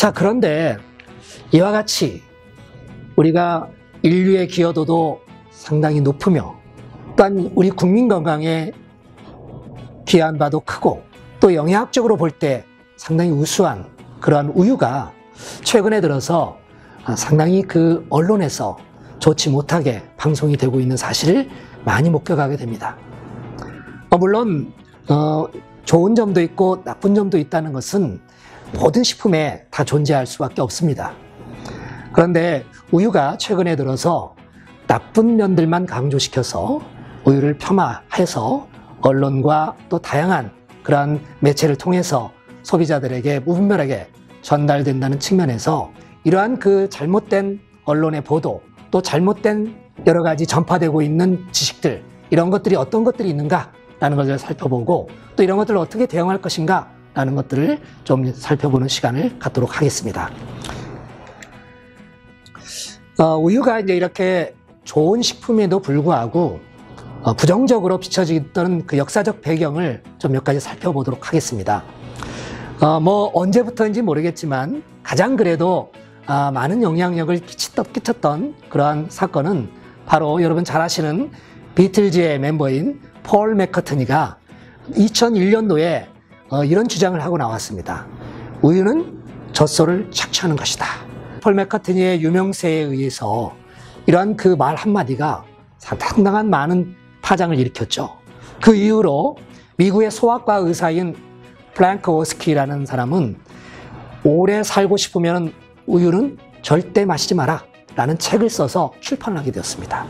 자, 그런데 이와 같이 우리가 인류의 기여도도 상당히 높으며 또한 우리 국민 건강에 기여한 바도 크고 또 영양학적으로 볼 때 상당히 우수한 그러한 우유가 최근에 들어서 상당히 그 언론에서 좋지 못하게 방송이 되고 있는 사실을 많이 목격하게 됩니다. 물론 좋은 점도 있고 나쁜 점도 있다는 것은 모든 식품에 다 존재할 수밖에 없습니다. 그런데 우유가 최근에 들어서 나쁜 면들만 강조시켜서 우유를 폄하해서 언론과 또 다양한 그러한 매체를 통해서 소비자들에게 무분별하게 전달된다는 측면에서 이러한 그 잘못된 언론의 보도 또 잘못된 여러 가지 전파되고 있는 지식들 이런 것들이 어떤 것들이 있는가라는 것을 살펴보고 또 이런 것들을 어떻게 대응할 것인가라는 것들을 좀 살펴보는 시간을 갖도록 하겠습니다. 우유가 이제 이렇게 좋은 식품에도 불구하고 부정적으로 비춰지던 그 역사적 배경을 좀 몇 가지 살펴보도록 하겠습니다. 언제부터인지 모르겠지만 가장 그래도 많은 영향력을 끼쳤던 그러한 사건은 바로 여러분 잘 아시는 비틀즈의 멤버인 폴 맥카트니가 2001년도에 이런 주장을 하고 나왔습니다. 우유는 젖소를 착취하는 것이다. 폴 맥카트니의 유명세에 의해서 이러한 그 말 한마디가 상당한 많은 파장을 일으켰죠. 그 이후로 미국의 소아과 의사인 프랭크 오스키라는 사람은 오래 살고 싶으면 우유는 절대 마시지 마라 라는 책을 써서 출판을 하게 되었습니다.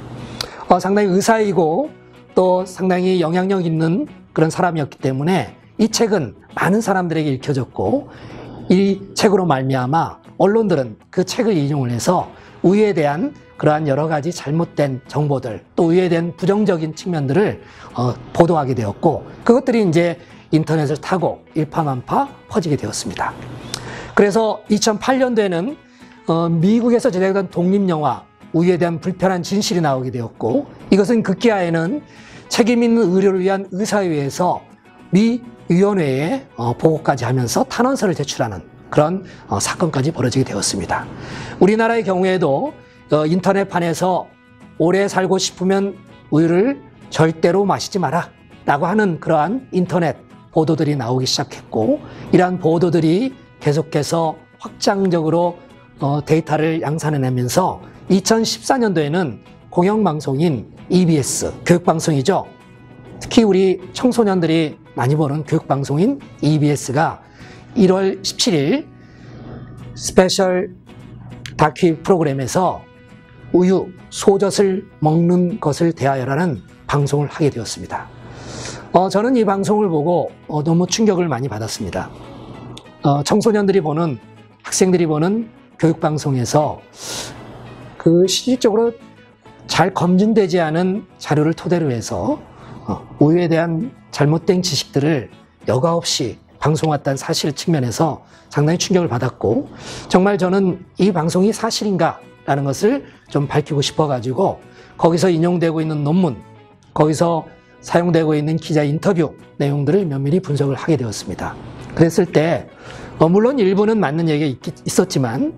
상당히 의사이고 또 상당히 영향력 있는 그런 사람이었기 때문에 이 책은 많은 사람들에게 읽혀졌고 이 책으로 말미암아 언론들은 그 책을 인용을 해서 우유에 대한 그러한 여러 가지 잘못된 정보들 또 우유에 대한 부정적인 측면들을 보도하게 되었고 그것들이 이제 인터넷을 타고 일파만파 퍼지게 되었습니다. 그래서 2008년도에는 미국에서 제작된 독립영화 우유에 대한 불편한 진실이 나오게 되었고 이것은 급기야에는 책임 있는 의료를 위한 의사회에서 미 위원회에 보고까지 하면서 탄원서를 제출하는 그런 사건까지 벌어지게 되었습니다. 우리나라의 경우에도 인터넷판에서 오래 살고 싶으면 우유를 절대로 마시지 마라 라고 하는 그러한 인터넷 보도들이 나오기 시작했고 이러한 보도들이 계속해서 확장적으로 데이터를 양산해내면서 2014년도에는 공영방송인 EBS, 교육방송이죠. 특히 우리 청소년들이 많이 보는 교육방송인 EBS가 1월 17일 스페셜 다큐 프로그램에서 우유, 소젖을 먹는 것을 대하여라는 방송을 하게 되었습니다. 저는 이 방송을 보고 너무 충격을 많이 받았습니다. 청소년들이 보는, 학생들이 보는 교육방송에서 그 실질적으로 잘 검증되지 않은 자료를 토대로 해서 우유에 대한 잘못된 지식들을 여과 없이 방송했다는 사실 측면에서 상당히 충격을 받았고 정말 저는 이 방송이 사실인가라는 것을 좀 밝히고 싶어가지고 거기서 인용되고 있는 논문, 거기서 사용되고 있는 기자 인터뷰 내용들을 면밀히 분석을 하게 되었습니다. 그랬을 때 물론 일부는 맞는 얘기가 있었지만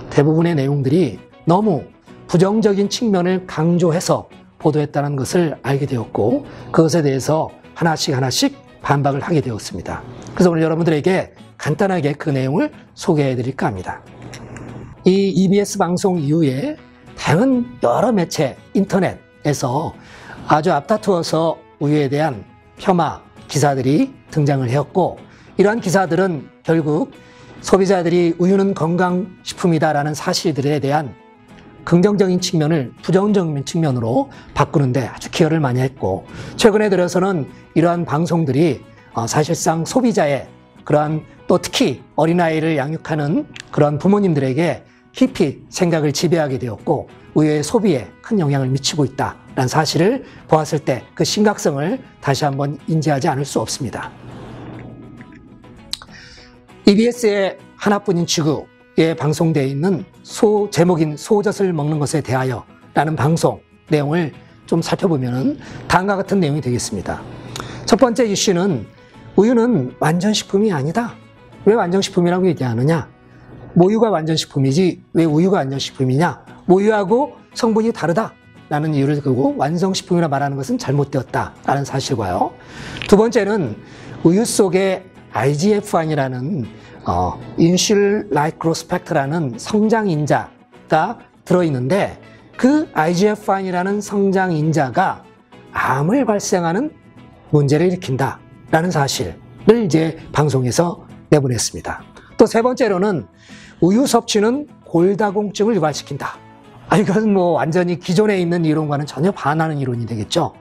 대부분의 내용들이 너무 부정적인 측면을 강조해서 보도했다는 것을 알게 되었고 그것에 대해서 하나씩 반박을 하게 되었습니다. 그래서 오늘 여러분들에게 간단하게 그 내용을 소개해 드릴까 합니다. 이 EBS 방송 이후에 다양한 여러 매체, 인터넷에서 아주 앞다투어서 우유에 대한 폄하 기사들이 등장을 해왔고 이러한 기사들은 결국 소비자들이 우유는 건강식품이다라는 사실들에 대한 긍정적인 측면을 부정적인 측면으로 바꾸는데 아주 기여를 많이 했고 최근에 들어서는 이러한 방송들이 사실상 소비자의 그러한 또 특히 어린아이를 양육하는 그런 부모님들에게 깊이 생각을 지배하게 되었고 우유의 소비에 큰 영향을 미치고 있다는 사실을 보았을 때 그 심각성을 다시 한번 인지하지 않을 수 없습니다. EBS의 하나뿐인 지구에 방송되어 있는 제목인 소젖을 먹는 것에 대하여 라는 방송 내용을 좀 살펴보면 다음과 같은 내용이 되겠습니다. 첫 번째 이슈는 우유는 완전식품이 아니다. 왜 완전식품이라고 얘기하느냐? 모유가 완전식품이지 왜 우유가 완전식품이냐? 모유하고 성분이 다르다라는 이유를 두고 완성식품이라 말하는 것은 잘못되었다라는 사실과요. 두 번째는 우유 속에 IGF-1이라는 Insulin Like Growth Factor라는 성장인자가 들어있는데 그 IGF-1이라는 성장인자가 암을 발생하는 문제를 일으킨다라는 사실을 이제 방송에서 내보냈습니다. 또 세 번째로는 우유 섭취는 골다공증을 유발시킨다. 이건 뭐 완전히 기존에 있는 이론과는 전혀 반하는 이론이 되겠죠.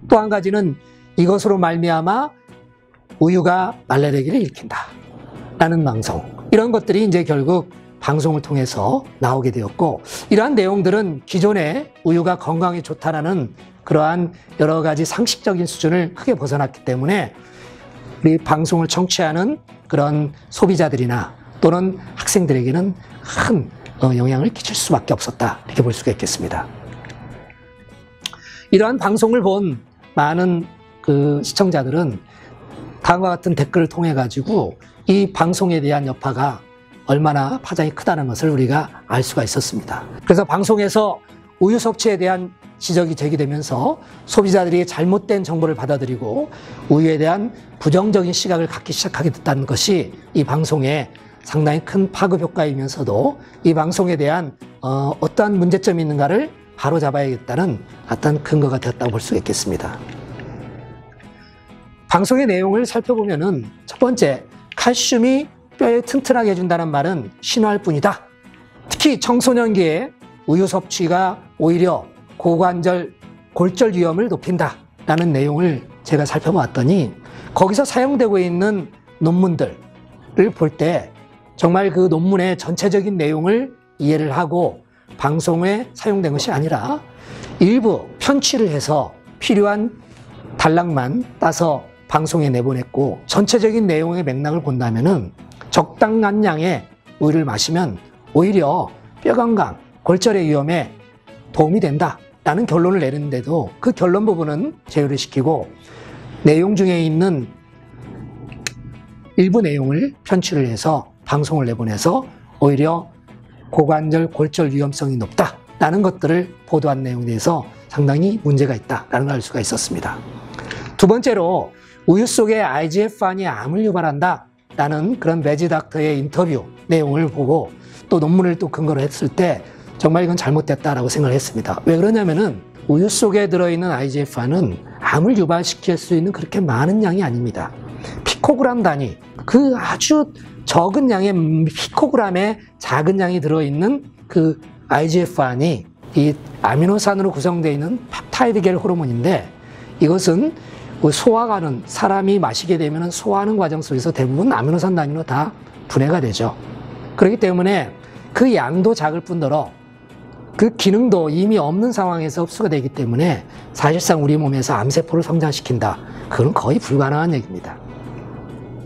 또 한 가지는 이것으로 말미암아 우유가 말라리아를 일으킨다 라는 방송, 이런 것들이 이제 결국 방송을 통해서 나오게 되었고, 이러한 내용들은 기존에 우유가 건강에 좋다라는 그러한 여러 가지 상식적인 수준을 크게 벗어났기 때문에 우리 방송을 청취하는 그런 소비자들이나 또는 학생들에게는 큰 영향을 끼칠 수밖에 없었다, 이렇게 볼 수가 있겠습니다. 이러한 방송을 본 많은 그 시청자들은 다음과 같은 댓글을 통해 가지고 이 방송에 대한 여파가 얼마나 파장이 크다는 것을 우리가 알 수가 있었습니다. 그래서 방송에서 우유 섭취에 대한 지적이 제기되면서 소비자들이 잘못된 정보를 받아들이고 우유에 대한 부정적인 시각을 갖기 시작하게 됐다는 것이 이 방송의 상당히 큰 파급 효과이면서도 이 방송에 대한 어떠한 문제점이 있는가를 바로잡아야겠다는 어떤 근거가 되었다고 볼 수 있겠습니다. 방송의 내용을 살펴보면은 첫 번째, 칼슘이 뼈에 튼튼하게 해준다는 말은 신화일 뿐이다. 특히 청소년기에 우유 섭취가 오히려 고관절, 골절 위험을 높인다라는 내용을 제가 살펴봤더니 거기서 사용되고 있는 논문들을 볼 때 정말 그 논문의 전체적인 내용을 이해를 하고 방송에 사용된 것이 아니라 일부 편취를 해서 필요한 단락만 따서 방송에 내보냈고, 전체적인 내용의 맥락을 본다면은 적당한 양의 우유를 마시면 오히려 뼈 건강, 골절의 위험에 도움이 된다라는 결론을 내리는데도 그 결론 부분은 제외를 시키고 내용 중에 있는 일부 내용을 편취를 해서 방송을 내보내서 오히려 고관절, 골절 위험성이 높다라는 것들을 보도한 내용에 대해서 상당히 문제가 있다라는 걸 알 수가 있었습니다. 두 번째로 우유 속에 IGF-1이 암을 유발한다라는 그런 매지 닥터의 인터뷰 내용을 보고 또 논문을 또 근거로 했을 때 정말 이건 잘못됐다라고 생각을 했습니다. 왜 그러냐면은 우유 속에 들어있는 IGF-1은 암을 유발시킬 수 있는 그렇게 많은 양이 아닙니다. 피코그램 단위, 그 아주 적은 양의 피코그램의 작은 양이 들어있는 그 IGF-1이 이 아미노산으로 구성되어 있는 펩타이드계열 호르몬인데, 이것은 소화가는 사람이 마시게 되면 소화하는 과정 속에서 대부분 아미노산 단위로 다 분해가 되죠. 그렇기 때문에 그 양도 작을 뿐더러 그 기능도 이미 없는 상황에서 흡수가 되기 때문에 사실상 우리 몸에서 암세포를 성장시킨다, 그건 거의 불가능한 얘기입니다.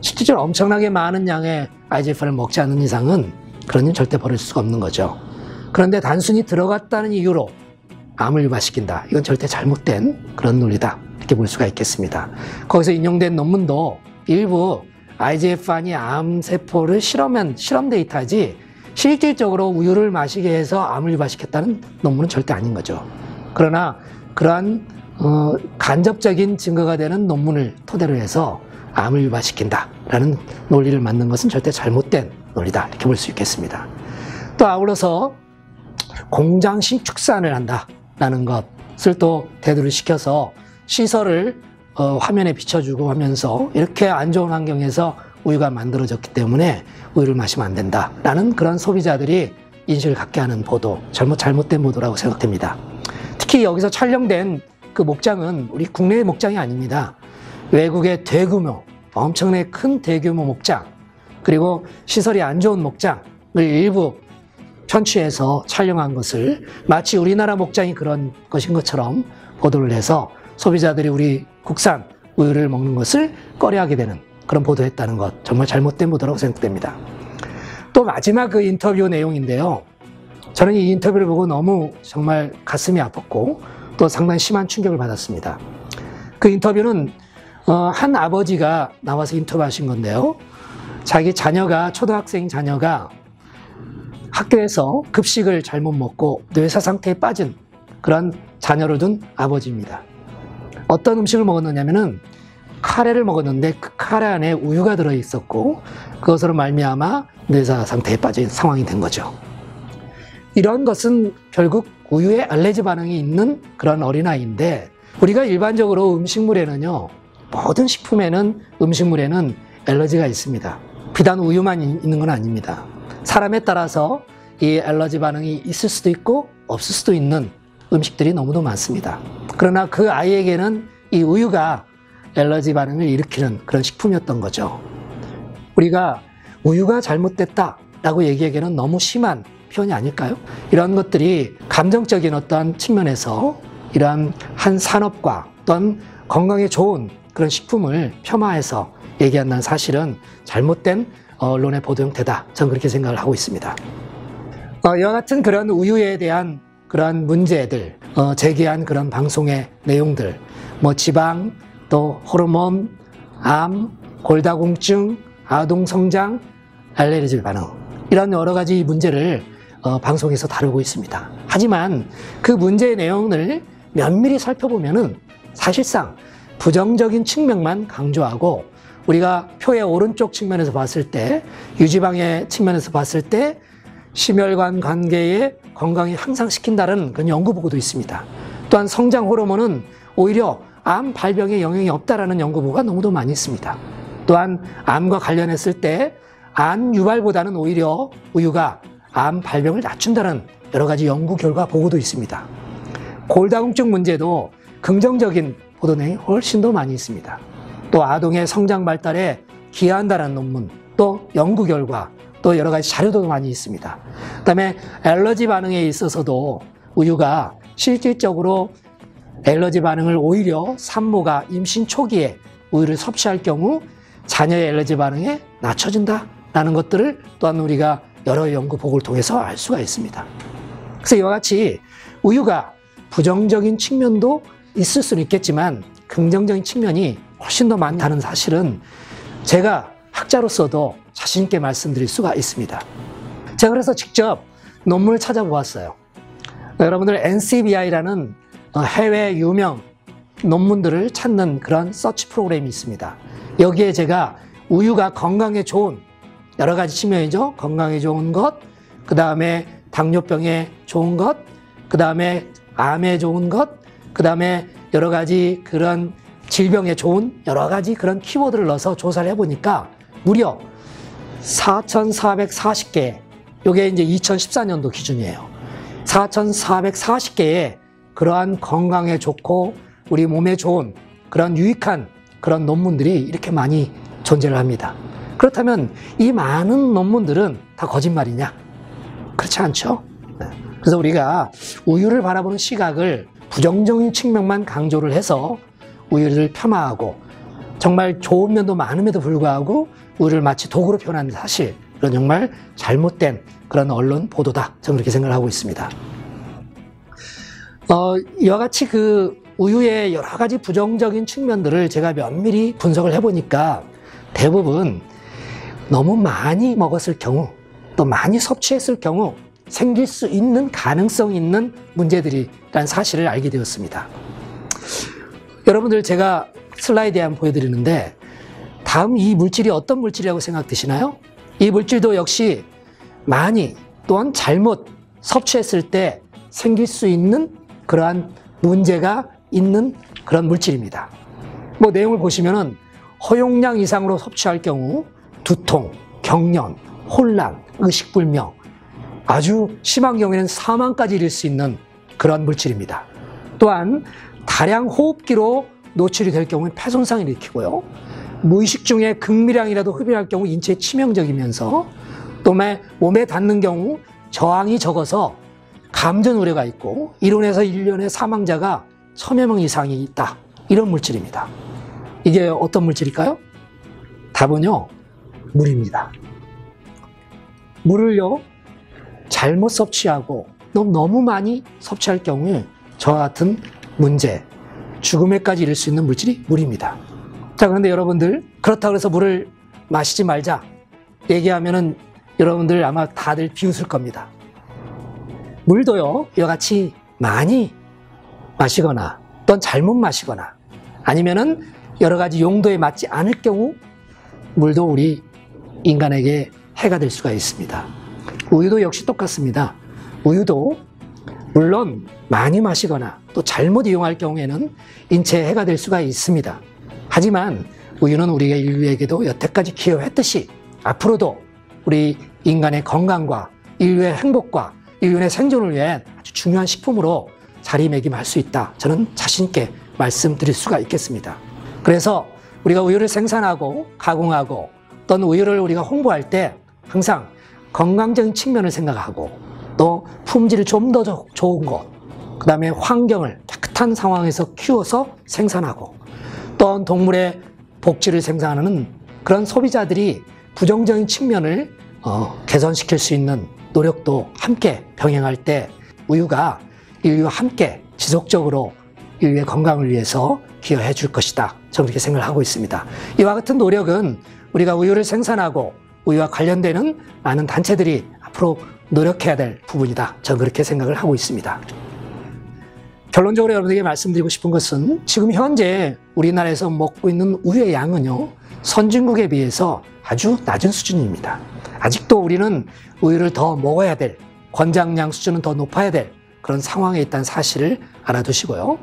실질적으로 엄청나게 많은 양의 IGF-1을 먹지 않는 이상은 그런 일 절대 벌일 수가 없는 거죠. 그런데 단순히 들어갔다는 이유로 암을 유발시킨다, 이건 절대 잘못된 그런 논리다, 이렇게 볼 수가 있겠습니다. 거기서 인용된 논문도 일부 IGF-1이 암세포를 실험 데이터지 실질적으로 우유를 마시게 해서 암을 유발시켰다는 논문은 절대 아닌 거죠. 그러나 그러한 간접적인 증거가 되는 논문을 토대로 해서 암을 유발시킨다라는 논리를 만든 것은 절대 잘못된 논리다, 이렇게 볼 수 있겠습니다. 또 아울러서 공장식 축산을 한다라는 것을 또 대두를 시켜서 시설을 화면에 비춰주고 하면서 이렇게 안 좋은 환경에서 우유가 만들어졌기 때문에 우유를 마시면 안 된다라는 그런 소비자들이 인식을 갖게 하는 보도, 잘못된 보도라고 생각됩니다. 특히 여기서 촬영된 그 목장은 우리 국내의 목장이 아닙니다. 외국의 대규모, 엄청나게 큰 대규모 목장, 그리고 시설이 안 좋은 목장을 일부 편취해서 촬영한 것을 마치 우리나라 목장이 그런 것인 것처럼 보도를 해서 소비자들이 우리 국산 우유를 먹는 것을 꺼려하게 되는 그런 보도했다는 것, 정말 잘못된 보도라고 생각됩니다. 또 마지막 그 인터뷰 내용인데요. 저는 이 인터뷰를 보고 너무 정말 가슴이 아팠고 또 상당히 심한 충격을 받았습니다. 그 인터뷰는 한 아버지가 나와서 인터뷰하신 건데요. 자기 자녀가, 초등학생 자녀가 학교에서 급식을 잘못 먹고 뇌사 상태에 빠진 그런 자녀를 둔 아버지입니다. 어떤 음식을 먹었느냐면은 카레를 먹었는데 그 카레 안에 우유가 들어있었고 그것으로 말미암아 뇌사 상태에 빠진 상황이 된 거죠. 이런 것은 결국 우유에 알레르기 반응이 있는 그런 어린아이인데, 우리가 일반적으로 음식물에는요, 모든 식품에는, 음식물에는 알러지가 있습니다. 비단 우유만 있는 건 아닙니다. 사람에 따라서 이 알러지 반응이 있을 수도 있고 없을 수도 있는 음식들이 너무도 많습니다. 그러나 그 아이에게는 이 우유가 알러지 반응을 일으키는 그런 식품이었던 거죠. 우리가 우유가 잘못됐다라고 얘기하기에는 너무 심한 표현이 아닐까요? 이런 것들이 감정적인 어떤 측면에서 이러한 한 산업과 또는 건강에 좋은 그런 식품을 폄하해서 얘기한다는 사실은 잘못된 언론의 보도 형태다. 저는 그렇게 생각을 하고 있습니다. 이와 같은 그런 우유에 대한 그런 문제들, 제기한 그런 방송의 내용들, 뭐 지방, 또 호르몬, 암, 골다공증, 아동 성장, 알레르기 반응, 이런 여러 가지 문제를 방송에서 다루고 있습니다. 하지만 그 문제의 내용을 면밀히 살펴보면은 사실상 부정적인 측면만 강조하고, 우리가 표의 오른쪽 측면에서 봤을 때, 유지방의 측면에서 봤을 때 심혈관 관계의 건강을 향상시킨다는 그런 연구 보고도 있습니다. 또한 성장 호르몬은 오히려 암 발병에 영향이 없다라는 연구 보고가 너무도 많이 있습니다. 또한 암과 관련했을 때 암 유발보다는 오히려 우유가 암 발병을 낮춘다는 여러 가지 연구 결과 보고도 있습니다. 골다공증 문제도 긍정적인 보도 내용이 훨씬 더 많이 있습니다. 또 아동의 성장 발달에 기여한다는 논문, 또 연구 결과, 또 여러 가지 자료도 많이 있습니다. 그다음에 알러지 반응에 있어서도 우유가 실질적으로 알러지 반응을 오히려 산모가 임신 초기에 우유를 섭취할 경우 자녀의 알러지 반응에 낮춰준다라는 것들을 또한 우리가 여러 연구 보고를 통해서 알 수가 있습니다. 그래서 이와 같이 우유가 부정적인 측면도 있을 수는 있겠지만 긍정적인 측면이 훨씬 더 많다는 사실은 제가 학자로서도 자신 있게 말씀드릴 수가 있습니다. 제가 그래서 직접 논문을 찾아보았어요. 여러분들 NCBI라는 해외 유명 논문들을 찾는 그런 서치 프로그램이 있습니다. 여기에 제가 우유가 건강에 좋은 여러 가지 측면이죠. 건강에 좋은 것, 그 다음에 당뇨병에 좋은 것, 그 다음에 암에 좋은 것, 그 다음에 여러 가지 그런 질병에 좋은 여러 가지 그런 키워드를 넣어서 조사를 해보니까 무려 4,440개, 이게 이제 2014년도 기준이에요. 4,440개의 그러한 건강에 좋고 우리 몸에 좋은 그런 유익한 그런 논문들이 이렇게 많이 존재를 합니다. 그렇다면 이 많은 논문들은 다 거짓말이냐? 그렇지 않죠? 그래서 우리가 우유를 바라보는 시각을 부정적인 측면만 강조를 해서 우유를 폄하하고 정말 좋은 면도 많음에도 불구하고 우유를 마치 독으로 표현하는 사실, 이런 정말 잘못된 그런 언론 보도다. 저는 그렇게 생각을 하고 있습니다. 이와 같이 그 우유의 여러 가지 부정적인 측면들을 제가 면밀히 분석을 해보니까 대부분 너무 많이 먹었을 경우, 또 많이 섭취했을 경우 생길 수 있는 가능성 있는 문제들이라는 사실을 알게 되었습니다. 여러분들 제가 슬라이드에 한번 보여드리는데, 다음 이 물질이 어떤 물질이라고 생각되시나요? 이 물질도 역시 많이 또한 잘못 섭취했을 때 생길 수 있는 그러한 문제가 있는 그런 물질입니다. 뭐 내용을 보시면은 허용량 이상으로 섭취할 경우 두통, 경련, 혼란, 의식불명, 아주 심한 경우에는 사망까지 이를 수 있는 그런 물질입니다. 또한 다량 호흡기로 노출이 될 경우에 폐손상을 일으키고요. 무의식 중에 극미량이라도 흡입할 경우 인체에 치명적이면서 또 몸에 닿는 경우 저항이 적어서 감전 우려가 있고 이로 인해서 1년에 사망자가 1000여 명 이상이 있다. 이런 물질입니다. 이게 어떤 물질일까요? 답은요, 물입니다. 물을요, 잘못 섭취하고 너무 많이 섭취할 경우에 저와 같은 문제, 죽음에까지 이를 수 있는 물질이 물입니다. 자, 그런데 여러분들, 그렇다고 해서 물을 마시지 말자, 얘기하면은 여러분들 아마 다들 비웃을 겁니다. 물도요, 이와 같이 많이 마시거나 또는 잘못 마시거나 아니면은 여러 가지 용도에 맞지 않을 경우 물도 우리 인간에게 해가 될 수가 있습니다. 우유도 역시 똑같습니다. 우유도 물론 많이 마시거나 또 잘못 이용할 경우에는 인체에 해가 될 수가 있습니다. 하지만 우유는 우리가 인류에게도 여태까지 기여했듯이 앞으로도 우리 인간의 건강과 인류의 행복과 인류의 생존을 위해 아주 중요한 식품으로 자리매김할 수 있다. 저는 자신 있게 말씀드릴 수가 있겠습니다. 그래서 우리가 우유를 생산하고 가공하고 또는 우유를 우리가 홍보할 때 항상 건강적인 측면을 생각하고 또 품질이 좀 더 좋은 것, 그 다음에 환경을 깨끗한 상황에서 키워서 생산하고 또는 동물의 복지를 생산하는 그런 소비자들이 부정적인 측면을 개선시킬 수 있는 노력도 함께 병행할 때 우유가 인류와 함께 지속적으로 인류의 건강을 위해서 기여해 줄 것이다. 저는 그렇게 생각을 하고 있습니다. 이와 같은 노력은 우리가 우유를 생산하고 우유와 관련되는 많은 단체들이 앞으로 노력해야 될 부분이다. 저는 그렇게 생각을 하고 있습니다. 결론적으로 여러분에게 말씀드리고 싶은 것은 지금 현재 우리나라에서 먹고 있는 우유의 양은요, 선진국에 비해서 아주 낮은 수준입니다. 아직도 우리는 우유를 더 먹어야 될, 권장량 수준은 더 높아야 될 그런 상황에 있다는 사실을 알아두시고요.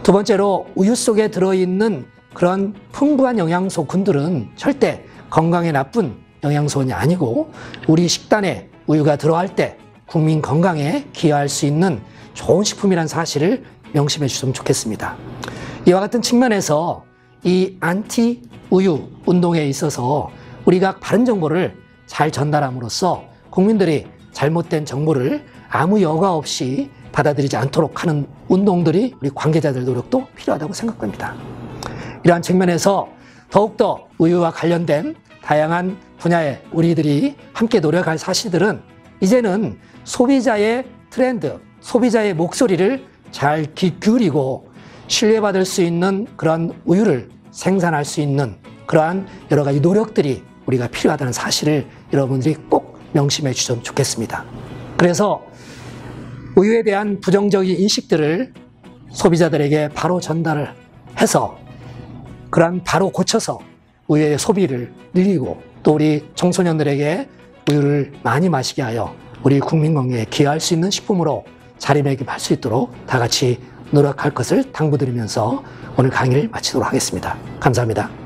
두 번째로 우유 속에 들어있는 그런 풍부한 영양소군들은 절대 건강에 나쁜 영양소는 아니고 우리 식단에 우유가 들어갈 때 국민 건강에 기여할 수 있는 좋은 식품이라는 사실을 명심해 주셨으면 좋겠습니다. 이와 같은 측면에서 이 안티 우유 운동에 있어서 우리가 바른 정보를 잘 전달함으로써 국민들이 잘못된 정보를 아무 여과 없이 받아들이지 않도록 하는 운동들이 우리 관계자들 노력도 필요하다고 생각됩니다. 이러한 측면에서 더욱더 우유와 관련된 다양한 분야에 우리들이 함께 노력할 사실들은 이제는 소비자의 트렌드, 소비자의 목소리를 잘 귀 기울이고 신뢰받을 수 있는 그러한 우유를 생산할 수 있는 그러한 여러 가지 노력들이 우리가 필요하다는 사실을 여러분들이 꼭 명심해 주셨으면 좋겠습니다. 그래서 우유에 대한 부정적인 인식들을 소비자들에게 바로 전달을 해서 그러한 바로 고쳐서 우유의 소비를 늘리고 또 우리 청소년들에게 우유를 많이 마시게 하여 우리 국민 건강에 기여할 수 있는 식품으로 자리매김할 수 있도록 다 같이 노력할 것을 당부드리면서 오늘 강의를 마치도록 하겠습니다. 감사합니다.